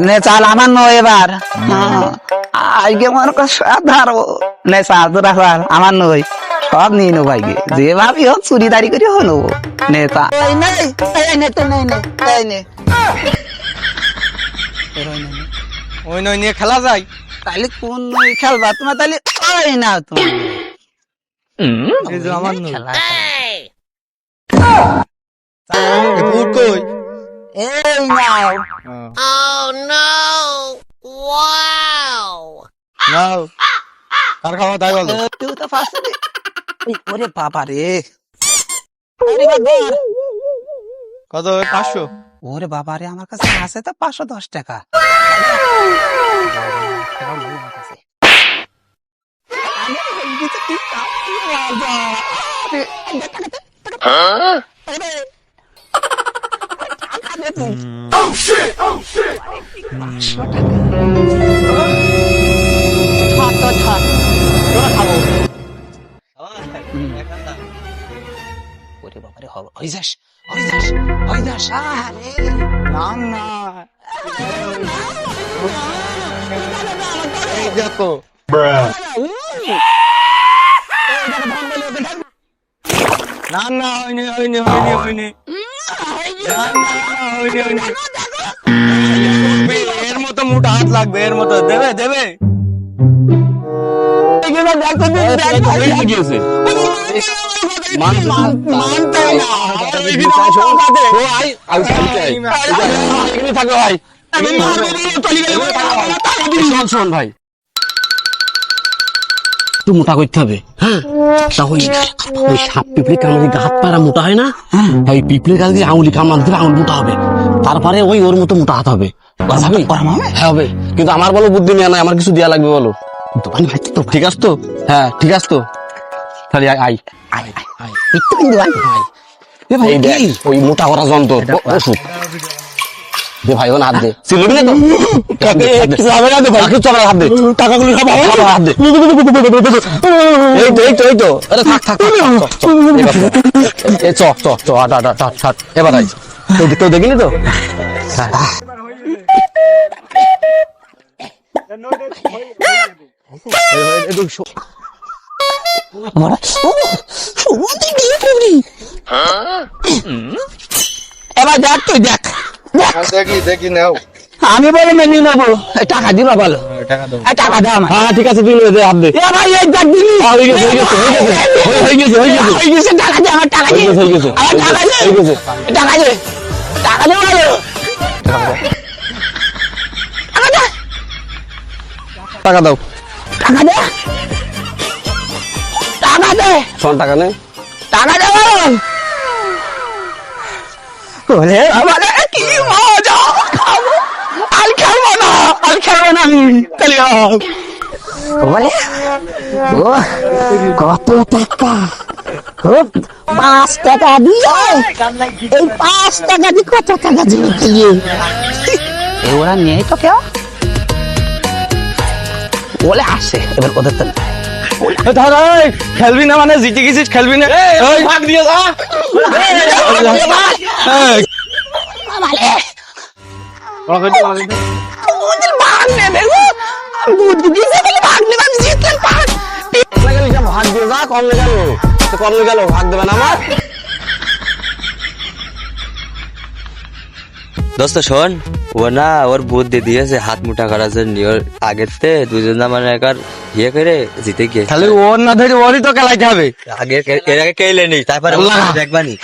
নে চাল আমার নয় এবার আজকে মনে কর ধরো নে চাল তোরা চাল আমার নয় সব নিয়ে নেবো আজকে যে ভাবি হোক চুরি দাঁড়ি করে হো নেবো নে চা ওই নয় নিয়ে খেলা যায়। তাহলে কোন নই খেলবা তোমার তাহলে ওই না তুমি এই যে আমার নয়। খেলা এ পুট কই? এই নাও নাও কার খাওয়া তাই বলো। তুই তো ফার্স্ট ওরে বাবা রে আরে বাবা কত 500? ওরে বাবা রে আমার কাছে আছে তো 510 টাকা ওরে বাবা রে হবে ওই যাস আরে না না এই দেখো না না হয়নি এর মতো মোটা হাত লাগবে এর মতো দেবে শোন ভাই একটু মোটা করতে হবে, হ্যাঁ? ওই সাপ পিঁপড়ে কামড়ে হাত পাড়া মোটা হয় না, ওই পিঁপড়ে কাছে আঙুলি কামড় দিলে আঙুল মোটা হবে, তারপরে ওই ওর মতো মোটা হাত হবে। হ্যাঁ হবে, কিন্তু আমার বলো বুদ্ধি নেই, না আমার কিছু দেওয়া লাগবে বলো। ঠিক আছে তো? হ্যাঁ ঠিক আছে তো, তাহলে আই এই দেখ ওই মোটা করা যন্ত্র ওষুধ দে ভাই, ওন হাত দে, চিনবি না তো? হাত দে, টাকাগুলো হাত দে, এই তো আরে থাক এবার আই কেউ দেখিনি তো। এবার দেখ তুই দেখ দেখি নাও আমি বলে মেনে নেবো টাকা দিবা বলো টাকা দাও। টাকা দাও আমার হ্যাঁ ঠিক আছে, তুই দে হাত দে। এ ভাই এই দেখ দিলি হয়ে গেছে হয়ে গেছে টাকা দে আমার টাকা দে হয়ে গেছে আমার টাকা দে হয়ে গেছে টাকা দে ভালো টাকা দাও, টাকা দে শোন টাকা নে। ওরে বাবা রে কি মজা খাবো আর খেলবো না আমি চলে যাও বলে ও কত টাকা খুব 5 টাকা দিয়ে এই 5 টাকা দিয়ে কত টাকা দিল দিয়ে ওরা নিয়ে তো কেউ বলে আসে এবার ওদের তো খেলবি না মানে জিতে গেছিস, খেলবি না ভাগ দিয়ে যা। ওদের ভাগ নেবে গো বুদ্ধি দিছে বলে ভাগ নেবে আমি জিতলাম ভাগ ভাগ দিয়ে যা, কমলে গেল ভাগ দেবে না আমার। দোস্ত শোন, ও না ওর বুদ্ধি দিয়েছে হাত মুঠা করার জন্য, ওর আগের থেকে দুজন মানে একবার ইয়ে করে জিতে গিয়ে তাহলে ওর না ধরে ওরই তো খেলাইতে হবে। এর আগে কেলে নি, তারপরে দেখবানি